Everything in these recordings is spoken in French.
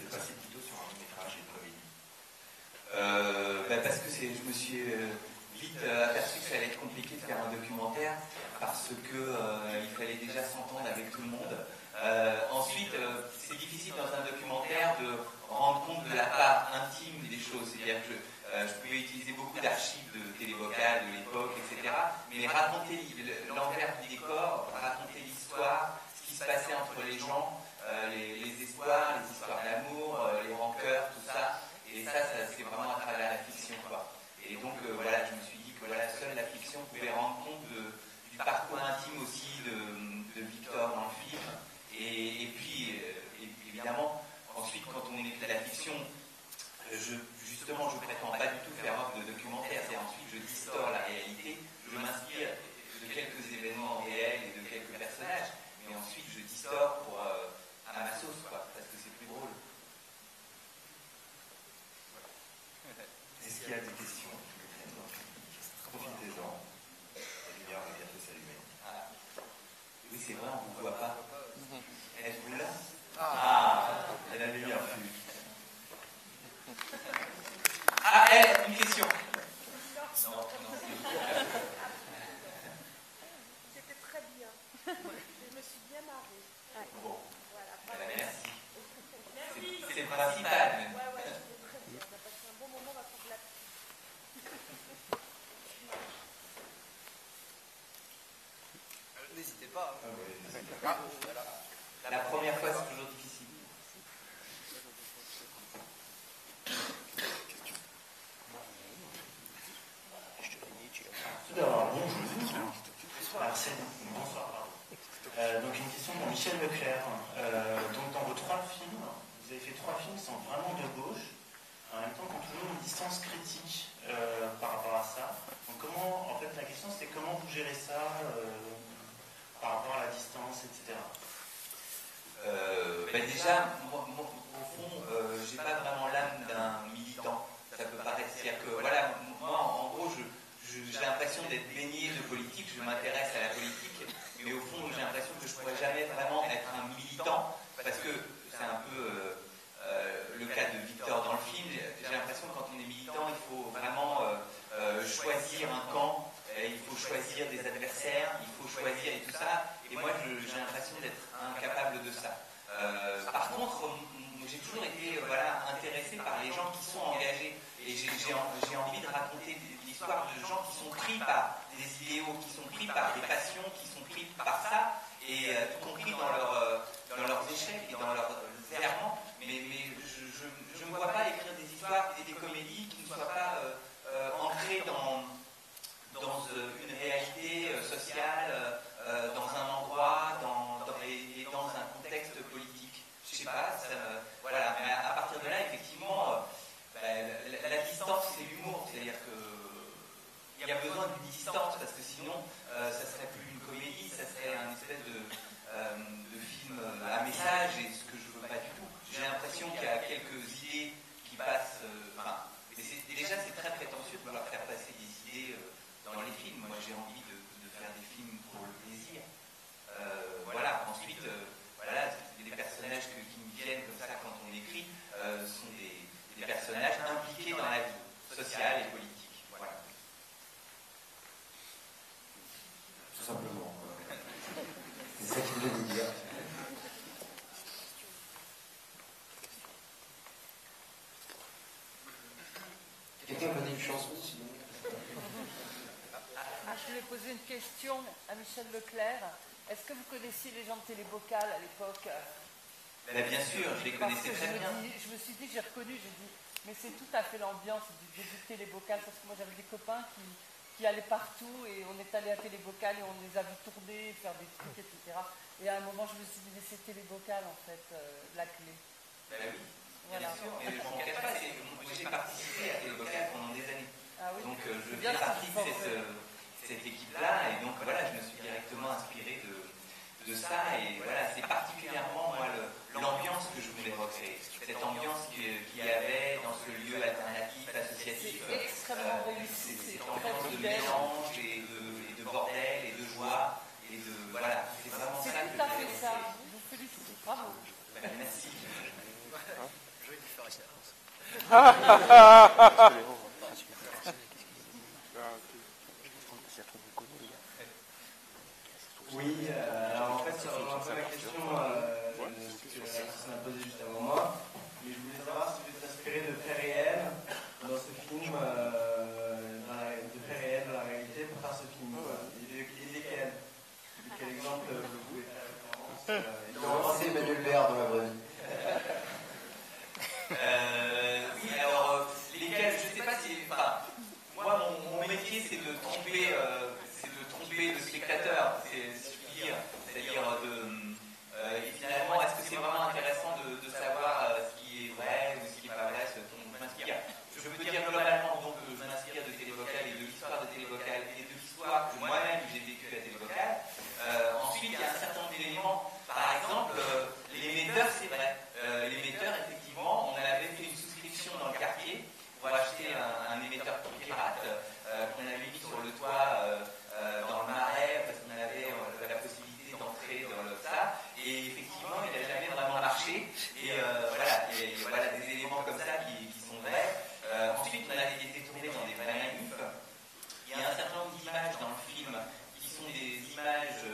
passer plutôt sur un long métrage et une comédie? Parce que je me suis vite aperçu que ça allait être compliqué de faire un documentaire parce que il fallait déjà s'entendre avec tout le monde. Ensuite, c'est difficile dans un documentaire de rendre compte de la part intime des choses. C'est-à-dire que je pouvais utiliser beaucoup d'archives de télévocales de l'époque, etc. Mais raconter l'envers du décor, raconter l'histoire, ce qui se passait entre les gens, les espoirs, les histoires d'amour, les rancœurs, tout ça. Et ça c'est vraiment à travers la fiction, quoi. Et donc, voilà, je me suis dit que voilà, seule la fiction pouvait rendre compte du parcours intime aussi de Victor dans le film. Et puis, évidemment, ensuite, quand on écrit la fiction, justement, je ne prétends pas du tout faire œuvre de documentaire. C'est ensuite, je distors la réalité, je m'inspire de quelques événements réels et de quelques personnages, mais ensuite, je distors à ma sauce, quoi, parce que c'est plus drôle. Est-ce qu'il y a des questions? Profitez-en. La lumière va bientôt s'allumer. Ah. Oui, c'est vrai, on ne vous voit pas. Êtes-vous là? Et la lumière fut. Une question. Non. C'était très bien. Je me suis bien marrée. Bon. Voilà. Merci. Merci. C'est le principal, même. Ouais, c'était très bien. On a passé un bon moment, on va prendre la N'hésitez pas. La première fois, c'est toujours difficile. Tout d'abord, bonjour. Bonsoir, pardon. Donc une question pour Michel Leclerc. Donc dans vos 3 films, vous avez fait 3 films qui sont vraiment de gauche, en même temps qui ont toujours une distance critique par rapport à ça. Donc comment, en fait la question c'est comment vous gérez ça par rapport à la distance, etc. Déjà, moi, au fond, j'ai pas vraiment l'âme d'un militant. Ça peut paraître, c'est-à-dire que voilà, moi, en gros, j'ai l'impression d'être baigné de politique. Je m'intéresse à la politique, mais au fond, j'ai l'impression que je pourrais jamais vraiment être un militant, parce que c'est un peu le cas de Victor dans le film. J'ai l'impression que quand on est militant, il faut vraiment choisir un camp. Il faut choisir des adversaires, il faut choisir et tout ça. Et moi, j'ai l'impression d'être incapable de ça. Par contre, j'ai toujours été intéressé par les gens qui sont engagés. Et j'ai envie de raconter l'histoire de gens qui sont pris par des idéaux, qui sont pris par des passions, qui sont pris par ça, et y compris dans leurs échecs et dans leurs errements. Mais je ne me vois pas écrire des histoires et des comédies qui ne soient pas ancrées dans une réalité sociale, dans un endroit, et dans un contexte politique. Je sais pas, voilà. Mais à partir de là, effectivement, la distance, c'est l'humour. C'est-à-dire qu'il y a besoin d'une distance, parce que sinon, ça serait plus une comédie, ça serait un espèce de film à message, et ce que je veux pas du tout. J'ai l'impression qu'il y a quelques idées qui passent. Déjà, c'est très prétentieux de vouloir faire passer des idées dans les films. Moi, j'ai envie de faire des films pour le plaisir. Ensuite, les personnages qui me viennent comme ça quand on écrit sont des personnages impliqués dans la vie sociale et politique. Voilà. Tout simplement. C'est ça qu'il voulait vous dire. Quelqu'un connaît une chanson sinon? Je voulais poser une question à Michel Leclerc. Est-ce que vous connaissiez les gens de Télébocal à l'époque? Bien sûr, je les connaissais très bien. Je me suis dit, j'ai reconnu, j'ai dit, mais c'est tout à fait l'ambiance du début de Télébocal, parce que moi j'avais des copains qui allaient partout, et on est allé à Télébocal et on les a vus tourner, faire des trucs, etc. Et à un moment, je me suis dit, mais c'est Télébocal en fait, la clé. Oui, voilà. Bien sûr, mais je m'en cache pas, j'ai participé à Télébocal pendant des années. Ah oui. Donc je fais partie de cette équipe-là, et donc voilà, je me suis directement inspiré de ça, et voilà, c'est particulièrement moi l'ambiance que je voulais recréer, cette ambiance qu'il y avait dans ce lieu alternatif, associatif, c'est extrêmement réussi, cette ambiance de mélange et de bordel et de joie, et de voilà, c'est vraiment ça que c'est tout à fait ça, je vous félicite, bravo. Merci. Oui, alors en fait, ça rejoint un peu la question que la personne a posée juste avant moi. Mais je voulais savoir si vous êtes inspiré de faits réels dans ce film, de faits réels dans la réalité pour faire ce film. Et lesquels? Quel exemple vous pouvez faire référence? Il a remplacé Emmanuel Béard dans la vraie vie. Oui, alors, lesquels, je ne sais pas si. Enfin, moi, mon métier, c'est de tromper le spectateur, si je puis dire. C'est-à-dire et finalement, est-ce que c'est vraiment intéressant de savoir ce qui est vrai ou ce qui n'est pas vrai, ce dont je m'inspire? Je peux dire globalement, donc, je m'inspire de Télévocal et de l'histoire de Télévocal et de l'histoire que moi-même j'ai vécue à Télévocal. Ensuite, il y a un certain nombre d'éléments. Par exemple, l'émetteur, c'est vrai. L'émetteur, effectivement, on avait fait une souscription dans le quartier pour acheter un émetteur pirate qu'on avait mis sur le toit dans le marais parce qu'on avait la possibilité d'entrer dans ça. Et effectivement, il n'a jamais vraiment marché. Et voilà des éléments comme ça qui sont vrais. Ensuite, on a été tourné dans des vraies manifs. Il y a un certain nombre d'images dans le film qui sont des images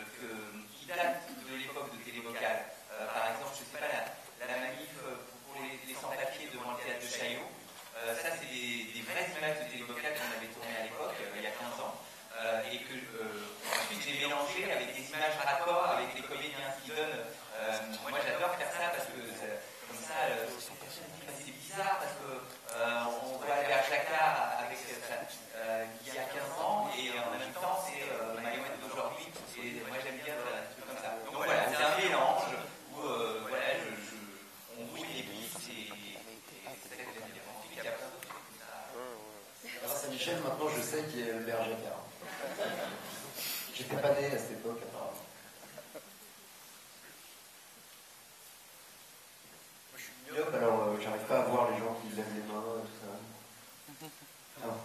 qui datent de l'époque de Télévocal. Par exemple, je ne sais pas, la manif pour les sans-papiers devant le théâtre de Chaillot. Ça, c'est des vraies images de Télévocal qu'on avait tournées à l'époque, il y a 15 ans. Et que ensuite j'ai mélangé avec des images raccords avec les comédiens qui donnent. Moi, j'adore faire ça parce que comme ça, c'est bizarre parce que on va aller à Jacquard avec il y a 15 ans et en même temps c'est Mayotte d'aujourd'hui. Et moi, j'aime bien faire un truc comme ça. Donc voilà, c'est un mélange où on brouille les pistes et c'est ça que j'aime bien. Ensuite, il y a plein d'autres trucs comme ça. Grâce à Michel, maintenant je sais qui est Albert Jacquard. J'étais pas né à cette époque, apparemment. Hop, alors j'arrive pas à voir les gens qui lèvent les mains et tout ça. Non.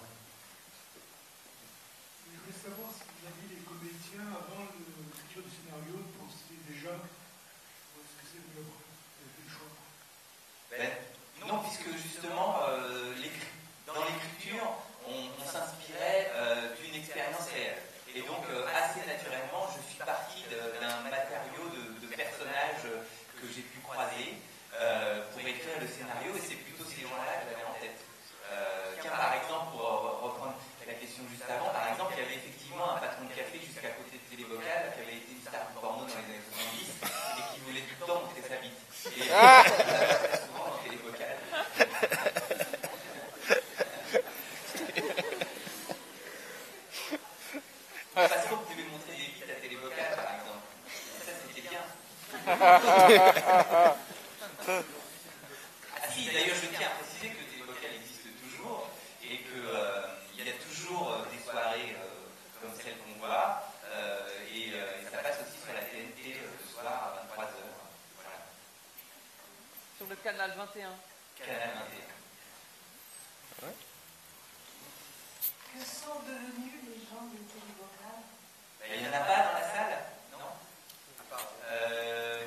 Je voulais savoir si vous aviez les comédiens avant l'écriture du scénario, pensaient déjà ce que c'est de l'œuvre. Vous avez fait le choix. Non, puisque justement, dans l'écriture, on s'inspirait d'une expérience réelle. Et donc, assez naturellement, je suis parti d'un matériau de personnages que j'ai pu croiser pour écrire le scénario, et c'est plutôt ces gens-là que j'avais en tête. Tiens, par exemple, pour reprendre la question juste avant, par exemple, il y avait effectivement un patron de café juste à côté de Télévocal qui avait été une star du porno dans les années 70 et qui voulait tout le temps montrer sa bite. Et très souvent dans Télévocal. Parce qu'on pouvait montrer des bites à Télévocal, par exemple. Ça, c'était bien. Ah si, d'ailleurs, je tiens à préciser que Télévocal existe toujours et qu'il y a toujours des soirées comme celle qu'on voit et ça passe aussi sur la TNT le soir à 23h. Voilà. Sur le canal 21. Canal 21. Ouais. Que sont devenus les gens de Télévocal? Il n'y en a pas dans la salle? Non.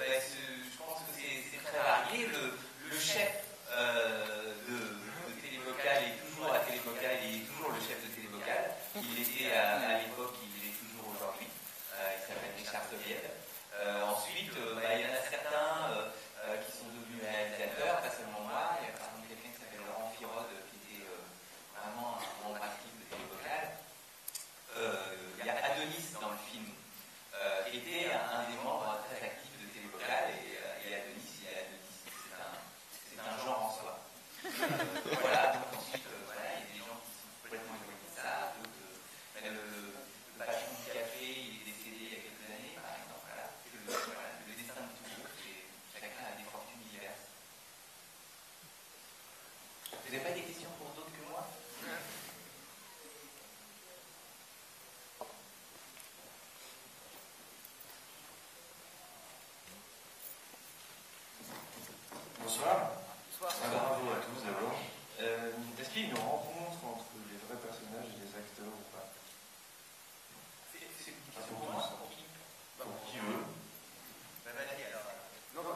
Je pense que c'est très varié. Le chef de Télévocal est toujours à Télévocal, il est toujours le chef de Télévocal. Il était à l'époque, il est toujours aujourd'hui. Il s'appelle Richard Soviet. Ensuite, il y en a certains qui sont devenus réalisateurs, pas seulement moi. Il y a par exemple quelqu'un qui s'appelle Laurent Firode, qui était vraiment un membre actif de Télévocal. Il y a Adonis dans le film, qui était un des membres très actifs de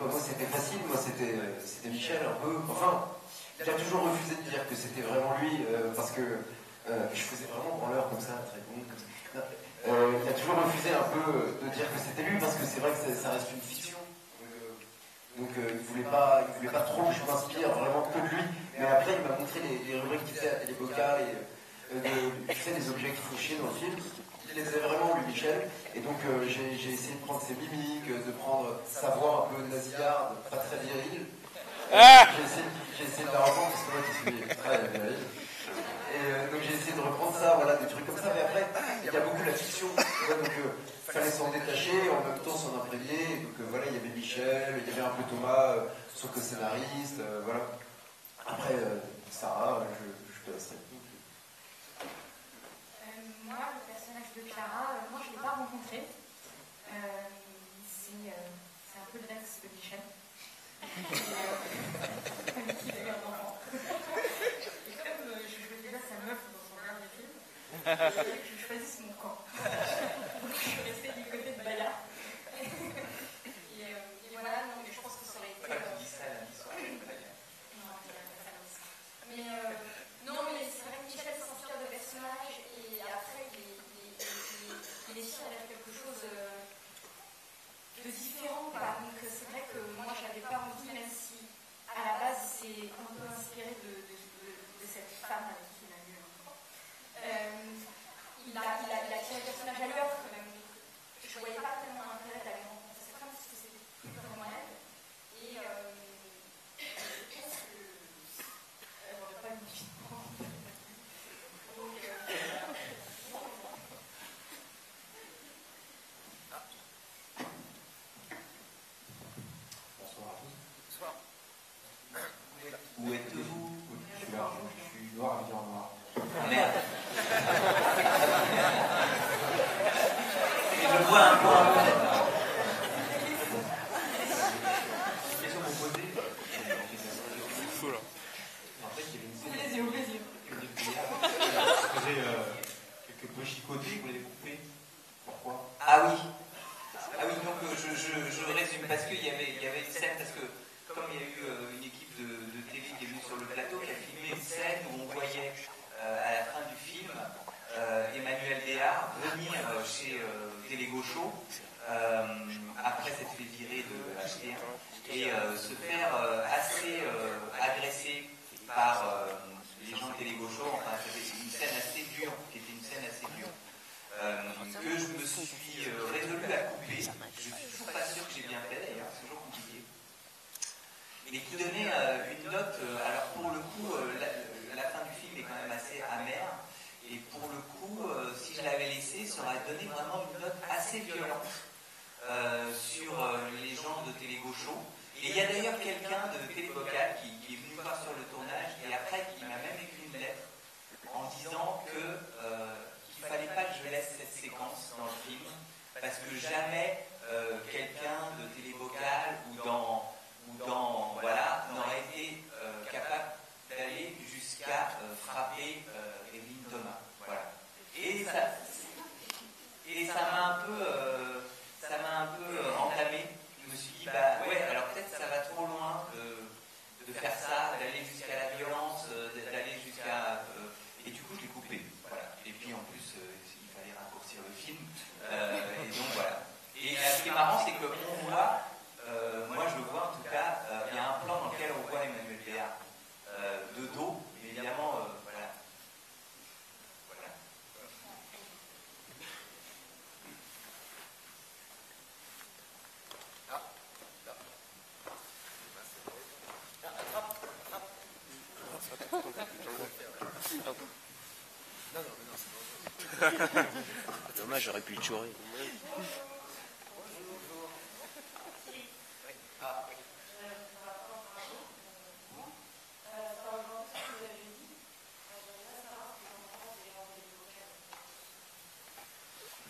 moi c'était facile, moi c'était Michel un peu. Enfin, il a toujours refusé de dire que c'était vraiment lui, parce que je faisais vraiment branleur comme ça, très bon, comme ça. Il a toujours refusé un peu de dire que c'était lui, parce que c'est vrai que ça reste une fiction. Donc il voulait pas trop que je m'inspire vraiment que de lui. Mais après, il m'a montré les rubriques qu'il faisait à Télébocal et il faisait des objets qui font chier dans le film. Il les faisait vraiment, lui, Michel. Et donc j'ai essayé de prendre ses mimiques, de prendre sa voix un peu nasillarde, pas très virile. J'ai essayé de la reprendre parce que moi je suis très viril. Et donc j'ai essayé de reprendre ça, voilà, des trucs comme ça. Mais après, il y a beaucoup la fiction. Donc il fallait s'en détacher, en même temps s'en imprégner. Donc voilà, il y avait Michel, il y avait un peu Thomas, sauf que scénariste, voilà. Après, Sarah, je te laisserai. Moi, le personnage de Clara, moi je ne l'ai pas rencontré. C'est un peu le Rex de Michel. Avec qui il a eu un enfant. Et comme je jouais déjà sa meuf dans son dernier film, il fallait que je choisisse mon camp. Donc je suis restée du côté de Bayard. Et voilà, non, mais je pense que ça aurait été. Qui dit ça la l'histoire de Bayard. Mais non, mais c'est vrai que Michel s'inspire de personnages et après il essaie avec quelque chose de différent. Donc c'est vrai que moi j'avais pas envie, même si à la base c'est un peu inspiré de cette femme avec qui il a eu un enfant. Il a tiré le personnage à l'heure quand même. Je ne voyais pas tellement l'intérêt d'aller rencontrer cette femme parce que c'était plus vraiment elle. Et elle n'aurait pas une vie. Bonsoir à tous. Bonsoir. Où êtes-vous? Je suis là, je suis noir habillé en noir. Ah merde. Et je vois un point. Question vous poser. En fait, il y avait une scène. Au plaisir. Vous faisiez quelques peu chicotés, vous les coupez. Pourquoi? Ah oui. Ah oui, donc je résume parce qu'il y avait une scène, parce que comme il y a eu une équipe de télé qui est venue sur le plateau, qui a filmé une scène où on voyait à la fin du film Emmanuel Béard venir chez Télé Gaucho après s'être fait virer de HT1 et se faire assez agresser par les gens de Télé Gaucho. Enfin, c'était une scène assez dure, qui était une scène assez dure. Que je me suis résolu à couper. Je suis toujours pas sûr que j'ai bien fait d'ailleurs, c'est toujours compliqué. Et qui donnait une note, alors pour le coup, la fin du film est quand même assez amère, et pour le coup, si je l'avais laissé, ça aurait donné vraiment une note assez violente sur les gens de Télé Gaucho. Et il y a d'ailleurs quelqu'un de Télébocal qui est venu me voir sur le tournage, et après qui m'a même écrit une lettre en disant que qu'il ne fallait pas que je laisse cette séquence dans le film, parce que jamais quelqu'un de Télébocal ou dans voilà, n'aurait été capable d'aller jusqu'à frapper Evelyne Thomas. Voilà. Et ça m'a un peu entamé. Je me suis dit, bah ouais, alors peut-être ça va trop loin de faire ça, d'aller jusqu'à la violence, d'aller jusqu'à... et du coup, je l'ai coupé. Voilà. Et puis en plus, il fallait raccourcir le film. Et donc voilà. Et ce qui est marrant, c'est qu'on voit, moi je vois en tout cas, il y a un plan dans lequel on voit Emmanuel Béard de dos, évidemment, voilà. Voilà. Dommage, j'aurais pu le chourer.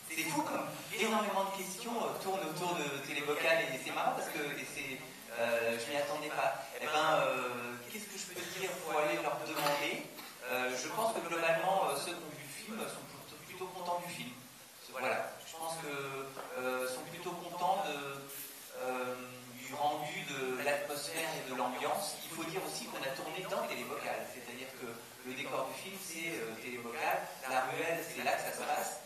C'est fou comme énormément de questions tournent autour de Télébocal et c'est marrant parce que je m'y attendais pas. Eh ben, qu'est-ce que je peux dire pour aller leur demander? Je pense que globalement, ceux qui ont vu le film sont plutôt contents du film. Voilà. Je pense que sont plutôt contents du rendu de l'ambiance, il faut dire aussi qu'on a tourné dans Télévocal, c'est-à-dire que le décor du film c'est Télévocal, la ruelle c'est là que ça se passe,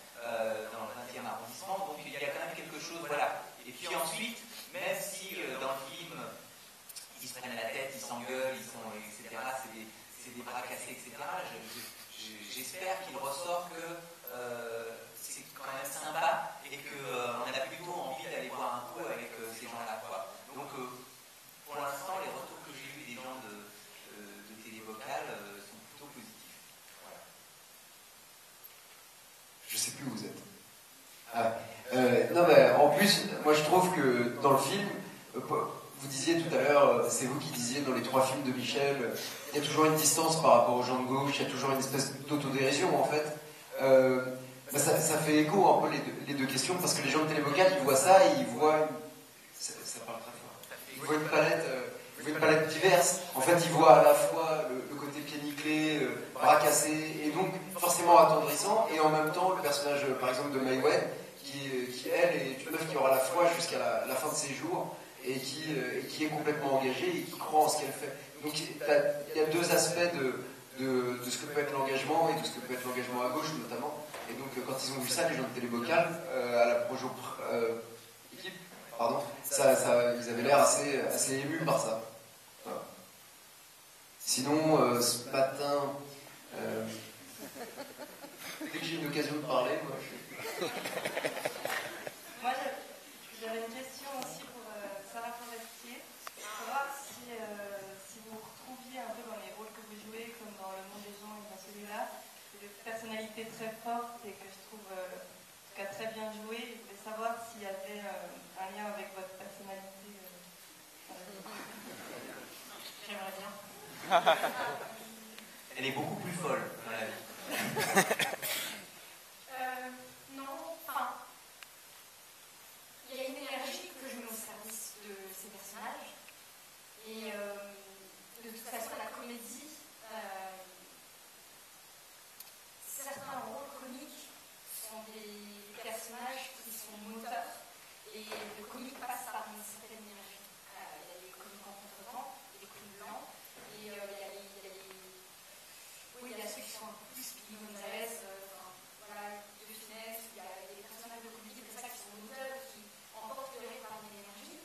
dans le 20e arrondissement, donc il y a quand même quelque chose, voilà. Et puis ensuite, même si dans le film ils se prennent la tête, ils s'engueulent, etc., c'est des bras cassés, etc., j'espère qu'il ressort que c'est quand même sympa et qu'on a plutôt envie d'aller boire un coup avec ces gens-là, quoi. Donc, pour l'instant, les retours que j'ai eus des gens de Télévocal sont plutôt positifs. Voilà. Je sais plus où vous êtes. Non, mais en plus, moi je trouve que dans le film, vous disiez tout à l'heure, c'est vous qui disiez dans les 3 films de Michel, il y a toujours une distance par rapport aux gens de gauche, il y a toujours une espèce d'autodérision en fait. Ça fait écho un peu les deux questions, parce que les gens de Télévocal, ils voient ça et ils voient... Ça parle très fort. Ils voient une palette diverse. En fait, ils voient à la fois le côté pied nickelé, bras cassés, et donc forcément attendrissant, et en même temps, le personnage, par exemple, de Mai Wen, qui elle, est une meuf qui aura la foi jusqu'à la fin de ses jours, et qui est complètement engagée, et qui croit en ce qu'elle fait. Donc, il y a 2 aspects de ce que peut être l'engagement, et de ce que peut être l'engagement à gauche, notamment. Et donc, quand ils ont vu ça, les gens de Télévocal, à la Projo équipe, pardon, ils avaient l'air assez émus par ça. Voilà. Sinon, ce matin, dès que j'ai une occasion de parler, moi je suis... Moi, j'avais une question aussi pour Sarah Forestier. Savoir si vous vous retrouviez un peu dans les rôles que vous jouez, comme dans Le Monde des gens et dans celui-là. C'est des personnalités très fortes et que je trouve en tout cas très bien jouées. Je voulais savoir s'il y avait un lien avec votre personnalité. J'aimerais bien. Elle est beaucoup plus folle dans la vie. Non, enfin, il y a une énergie que je mets au service de ces personnages. Et de toute façon, la comédie, certains rôles comiques sont des personnages qui sont moteurs. Et le comique passe par une certaine énergie. Il y a les comiques en contre-temps, les comiques blancs, et il y a ceux qui sont un peu plus Speedy Gonzalez, voilà, de finesse, il y a des personnages de comédie comme ça qui sont moteurs, qui emportent le rythme par une énergie.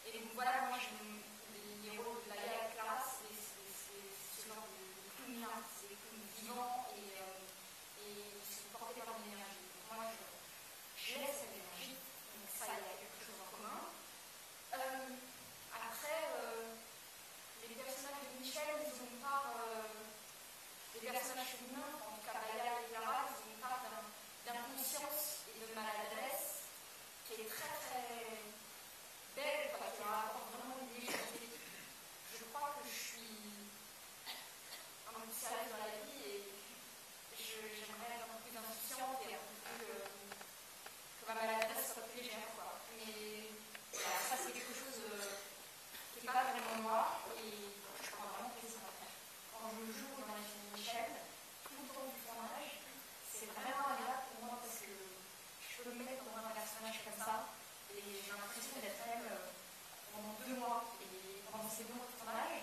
Et donc voilà, moi, les rôles de Laïa et Clara, c'est ce genre de comédien, c'est des comédiens vivants et qui sont portés par une énergie. Donc moi, j'ai cette énergie, donc ça, il y a quelque chose en commun. Après, les personnages de Michel, ils ont une part... les personnages féminins, en tout cas Laïa et Clara, ils ont une part d'inconscience et de maladresse qui est très très belle, quoi, qui leur apporte vraiment une légèreté. Je crois que je suis un peu sérieuse dans la vie et j'aimerais être un peu plus insouciante et un peu plus que ma maladresse soit plus légère, quoi. Mais voilà, ça c'est quelque chose qui n'est pas vraiment moi et que je prends vraiment plaisir à faire. Quand je joue dans les films Michel, tout le temps du tournage, c'est vraiment agréable pour moi parce que je peux me mettre dans un personnage comme ça et j'ai l'impression d'être elle pendant 2 mois et pendant ces 2 mois de tournage.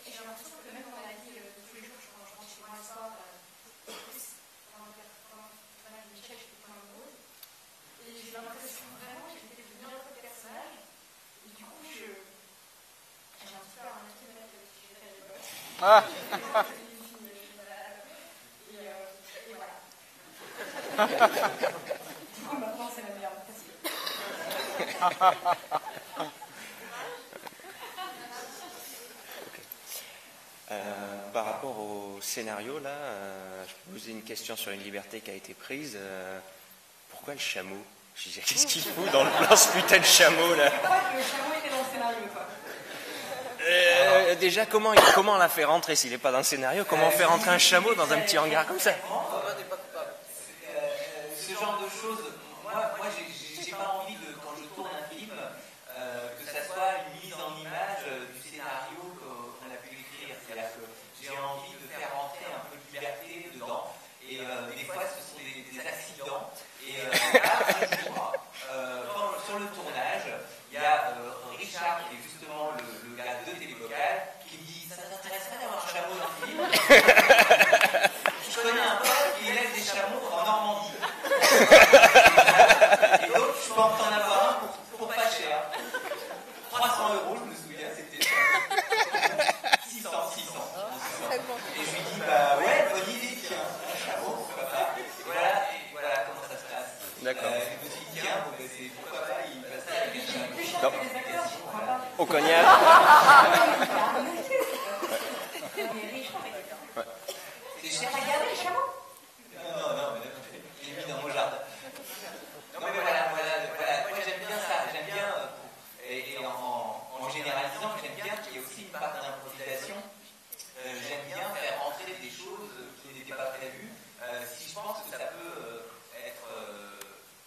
Et j'ai l'impression que même dans la vie de tous les jours, quand je rentre chez moi le soir, plus pendant le tournage de Michel, j'étais plein amoureuse. Et j'ai l'impression vraiment que j'étais devenue un peu le personnage. Et du coup, j'ai un petit peu arnaqué le mec avec qui j'étais à l'époque. Et voilà. Du coup, maintenant, c'est la meilleure. Par rapport au scénario, là, je peux poser une question sur une liberté qui a été prise. Pourquoi le chameau? Je disais, qu'est-ce qu'il fout dans le plan, ce putain de chameau, là? Le chameau était dans le scénario, quoi. Déjà, comment on l'a fait rentrer s'il n'est pas dans le scénario? Comment on fait rentrer un chameau dans un petit hangar comme ça? Ce genre de choses, moi j'ai pas envie de, quand je tourne un film, que ça soit une mise en image du scénario qu'on a pu écrire. C'est-à-dire que j'ai envie de faire rentrer un peu de liberté dedans. Et des fois, ce sont des accidents. Et là, sur le tournage, il y a Richard, qui est justement le gars de Télévocal, Je connais un pote qui élève des chameaux en Normandie. Et donc, je peux en avoir un pour pas cher. 300 €, je me souviens, c'était ça. 600. Et je lui dis, bah ouais, bonne idée, tiens, un chameau, pourquoi pas. Et voilà comment ça se passe. D'accord. Je me suis dit, tiens, bon, ben, pourquoi pas, il passe ça avec un chameau. Non. Au cognac. C'est cher. T'as regardé les chameaux? Non, mais il est mis dans mon jardin. Non, mais voilà. Moi, j'aime bien ça. J'aime bien, et en généralisant, j'aime bien qu'il y ait aussi une part d'improvisation. J'aime bien faire rentrer des choses qui n'étaient pas prévues. Si je pense que ça peut être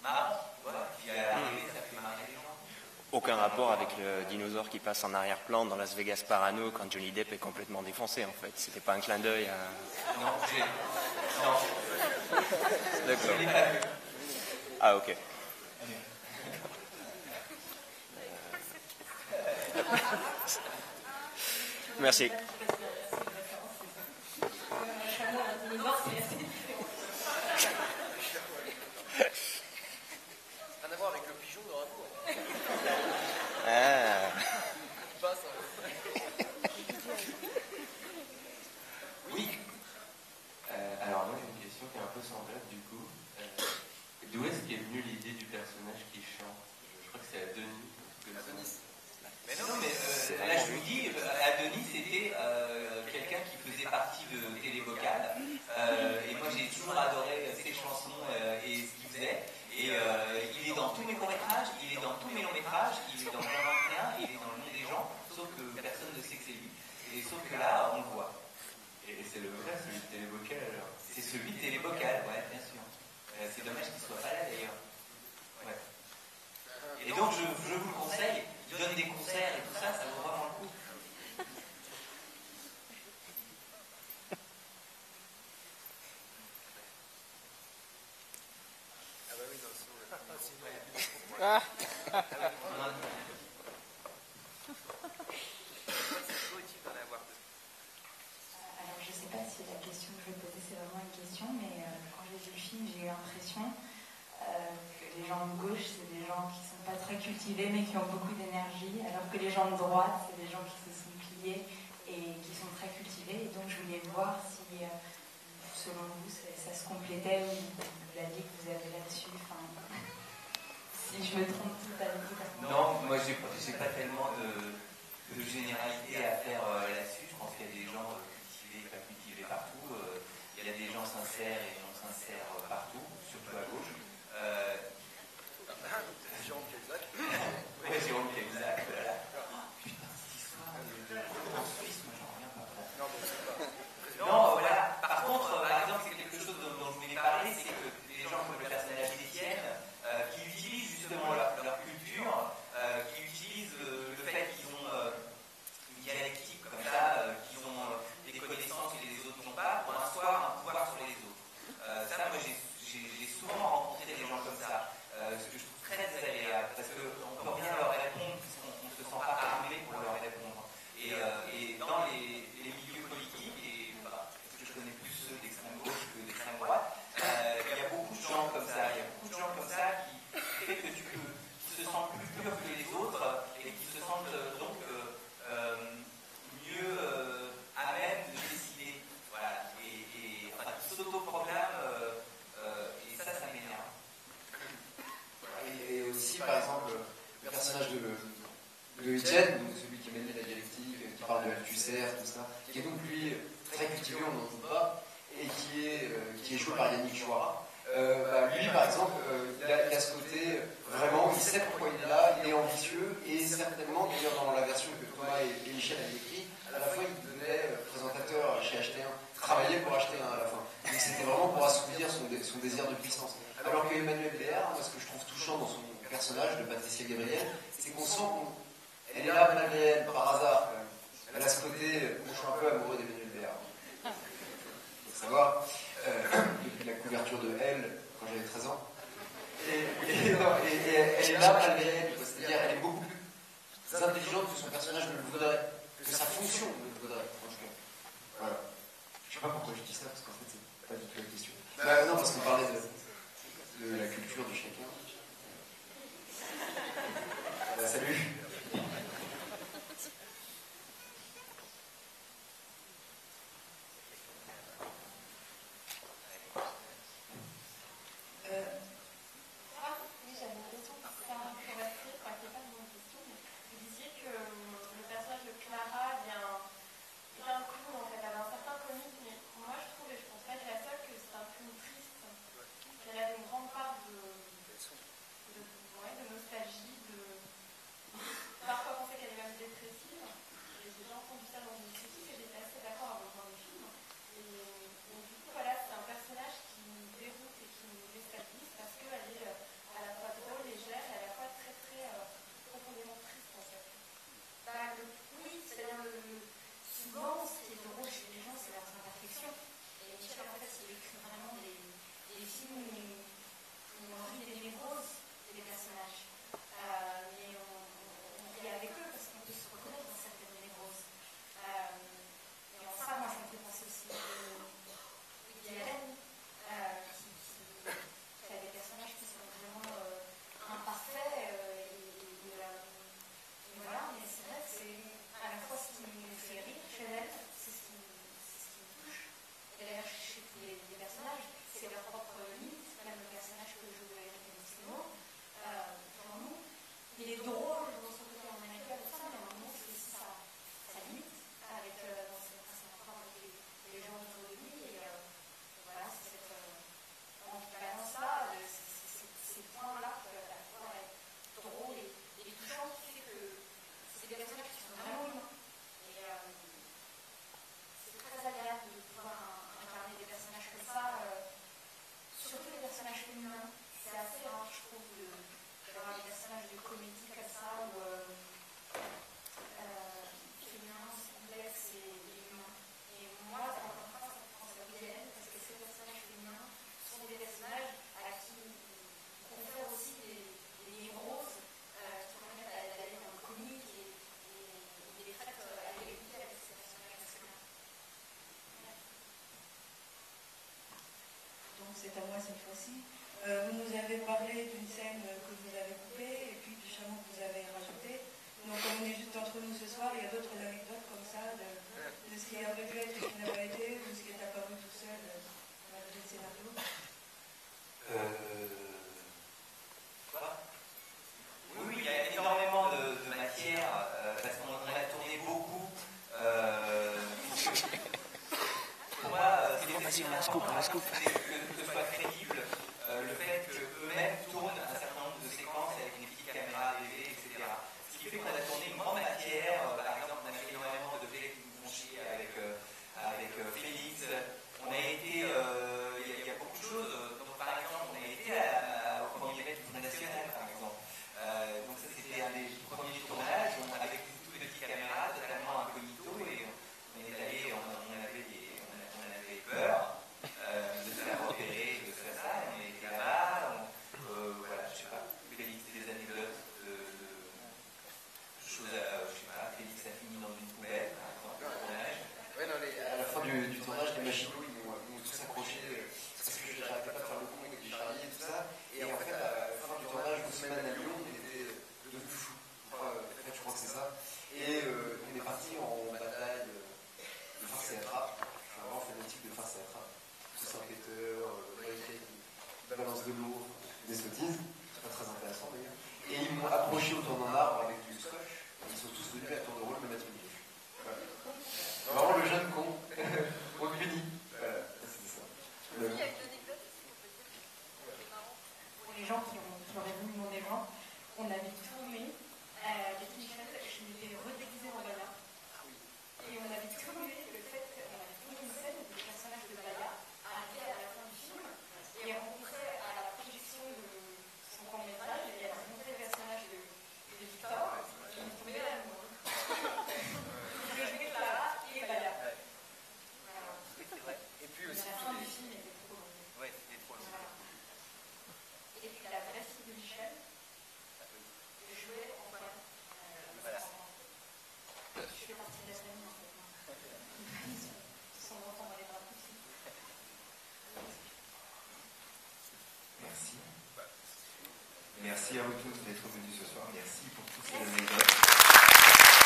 marrant, voilà. Puis à l'arrivée, ça fait marrer les gens. Aucun rapport avec le dinosaure qui passe en arrière-plan dans Las Vegas Parano quand Johnny Depp est complètement défoncé, en fait. C'était pas un clin d'œil à... Non. D'accord. Je l'ai pas vu. Ah, ok. Merci. Rien à voir avec le pigeon de Rimbaud. Ah. Oui. Alors moi j'ai une question qui est un peu semblable du coup. D'où est-ce qu'est venue l'idée du personnage qui chante? Je crois que c'est à Denis. Mais non, là je vous dis, à Denis c'était quelqu'un qui faisait partie de Télévocal. Et moi j'ai toujours adoré ses chansons et ce qu'il faisait. Et il est dans tous mes courts-métrages, il est dans tous mes longs-métrages, il est dans Jean 21, il est dans Le Monde des gens, sauf que personne ne sait que c'est lui. Et sauf que là, on le voit. Et c'est le vrai, celui de Télévocal alors? C'est celui de Télévocal, ouais, bien sûr. C'est dommage qu'il soit pas là d'ailleurs. Ouais. Et donc je vous le conseille, il donne des concerts et tout ça, ça vaut vraiment le coup. Ah bah oui, dans le son. Alors, je ne sais pas si la question que je vais poser, c'est vraiment une question, mais quand j'ai vu le film, j'ai eu l'impression que les gens de gauche, c'est des gens qui ne sont pas très cultivés, mais qui ont beaucoup d'énergie, alors que les gens de droite, c'est des gens qui se sont pliés et qui sont très cultivés. Et donc, je voulais voir si, selon vous, ça se complétait ou l'avis que vous avez là-dessus. Enfin, si je me trompe tout à l'heure. Non, moi j'ai pas tellement de généralité à faire là-dessus. Je pense qu'il y a des gens cultivés et pas cultivés partout. Il y a des gens sincères et non sincères partout, surtout à gauche. Jérôme Cahuzac. Oui, Jérôme Cahuzac, voilà. Putain, cette histoire en Suisse, moi j'en reviens pas. Non, voilà. Par contre, par exemple, c'est quelque chose dont je voulais parler, c'est que les gens comme le personnage d'Étienne, qui utilisent justement leur culture, qui utilisent le fait qu'ils ont une dialectique comme ça, qu'ils ont des connaissances que les autres n'ont pas, pour asseoir un pouvoir sur les autres. Ça, moi j'ai souvent rencontré des gens comme ça, ce que je trouve très désagréable, parce qu'on ne peut rien leur répondre, puisqu'on ne se sent pas armé pour leur répondre. Et dans les milieux politiques, et parce que je connais plus ceux d'extrême gauche que d'extrême droite, il y a beaucoup de gens comme ça, qui fait que qui se sentent plus purs que les autres et qui se sentent donc mieux à même de décider. Voilà. Et enfin, qui s'autoproclament, et ça m'énerve. Et aussi, par exemple, le personnage de Etienne, donc celui qui mène la dialectique, qui parle de Althusser, tout ça, qui est donc lui très cultivé, on n'en doute pas, et qui est joué par Yannick Chouara. Lui, par exemple, il a ce côté, vraiment, il sait pourquoi il est là, il est ambitieux, et certainement, d'ailleurs, dans la version que Thomas et Michel avaient écrite, à la fois, il devenait présentateur chez HT1, travaillait pour HT1 à la fin. Donc c'était vraiment pour assouvir son désir de puissance. Alors que Emmanuel Béard, moi, ce que je trouve touchant dans son personnage de Patricia Gabriel, c'est qu'on sent qu'elle est là malgré elle, par hasard. Elle a ce côté, moi, je suis un peu amoureux d'Emmanuel Béard. Il faut savoir, depuis la couverture de Elle, quand j'avais 13 ans. Et elle est là malgré elle, c'est-à-dire elle est beaucoup plus intelligente que son personnage ne le voudrait, que sa fonction ne le voudrait, en tout cas. Voilà. Je sais pas pourquoi je dis ça, parce qu'en fait, c'est pas du tout la question. Bah, non, parce qu'on parlait de la culture de chacun. Bah, salut. Oui, j'avais une question pour Sarah Forestier, enfin, qui n'est pas une question, mais vous disiez que le personnage de Clara vient de cool, en fait, elle a un certain comique, mais moi je trouve, et je pense pas être la seule, que c'est un film triste, qu'elle a une grande part de nostalgie, parfois on sait qu'elle est même dépressive, et j'ai déjà entendu ça dans une critique, et j'étais assez d'accord avec le film, et du coup, voilà, c'est un personnage qui nous déroute et qui nous déstabilise parce qu'elle est à la fois drôle, légère et à la fois très très profondément triste en fait. Oui, c'est-à-dire souvent ce qui est drôle chez les gens, c'est leurs imperfections. Et Michel, en fait, il écrit vraiment des films où on rit des névroses des personnages. Mais on rit avec eux parce qu'on peut se reconnaître dans certaines névroses. Et en ça, moi, ça me fait penser aussi à Hélène, qui a des personnages qui sont vraiment imparfaits. Et voilà, mais c'est vrai que c'est à la fois ce qui me fait rire chez elle, c'est ce qui me touche. Et d'ailleurs, chez tous les personnages, c'est leur propre limite, même le personnage que joue Eric Mastino, pour nous, il est drôle dans son côté américain, tout ça, mais à un moment, c'est aussi sa limite, avec dans ses rapports avec les gens autour de lui. Et voilà, c'est cette ambivalence-là, ces points-là, qui peuvent à la fois être drôles et touchants, qui fait que c'est des personnages qui sont vraiment humains. Et c'est très agréable de pouvoir incarner des personnages comme ça, surtout les personnages féminins. C'est assez rare, je trouve, d'avoir des personnages de comédie comme ça, où féminin, c'est complexe et humain. Et moi, encore une fois, ça me pense à Woody Allen, parce que ces personnages féminins sont des personnages à qui on confère aussi des névroses qui permettent d'aller dans le comique et les traitent à l'égalité avec ces personnages masculins. Donc c'est à moi cette fois-ci. Vous nous avez parlé d'une scène que vous avez coupée et puis du chameau que vous avez rajouté. Donc comme on est juste entre nous ce soir, il y a d'autres anecdotes comme ça de ce qui aurait pu être et qui n'a pas été, ou ce qui est apparu tout seul malgré le scénario. Oui, il y a énormément de matière, parce qu'on a tourné beaucoup. Pour moi, vas-y, on la scoop. que ce soit crédible, le fait qu'eux-mêmes tournent un certain nombre de séquences avec des petites caméras, DV, etc. Ce qui fait qu'on a tourné une grande matière. Par exemple, on a fait énormément de télé qui nous font chier avec Félix. On a été, il y a beaucoup de choses. Donc, par exemple, on a été au premier event du Front National, par exemple. Donc ça, c'était un des premiers tournages avec une toute petite caméra, totalement incognito, et on est allé, on avait peur de se faire repérer, de faire ça, et on était là-bas, voilà, je sais pas, Félix, des anecdotes de choses, je sais pas, Félix a fini dans une poubelle, par exemple, au tournage. Ouais, non, à la fin du tournage, les machinots, ils m'ont tous accroché, parce que j'arrêtais pas de faire le con avec les charliers et tout ça. Et en fait, à la fin du tournage, 2 semaines à Lyon, on était devenus fous. En fait, je crois que c'est ça. Et on est parti en bataille de farce et attrape. Enfin, vraiment phénotype de farce et attrape. Tous enquêteurs, qui balancent de l'eau, des sottises. C'est pas très intéressant d'ailleurs. Et ils m'ont accroché au tournant d'arbre avec du scotch. Ils sont tous venus à tour de rôle me mettre une gifle. Voilà. Vraiment le jeune con. On le punit. Voilà, c'était ça. Pour les gens qui auraient vu mon événement, on avait tourné avec Michel, je m'étais redéguisée en Baya. Et on avait tourné le fait qu'on avait tourné une scène où le personnage de Baya arrivait à la fin du film et rencontrait à la projection de son court-métrage et elle rencontrait le personnage de Victor qui nous tombait à l'amour. Merci à vous tous d'être venus ce soir. Merci pour toutes ces anecdotes.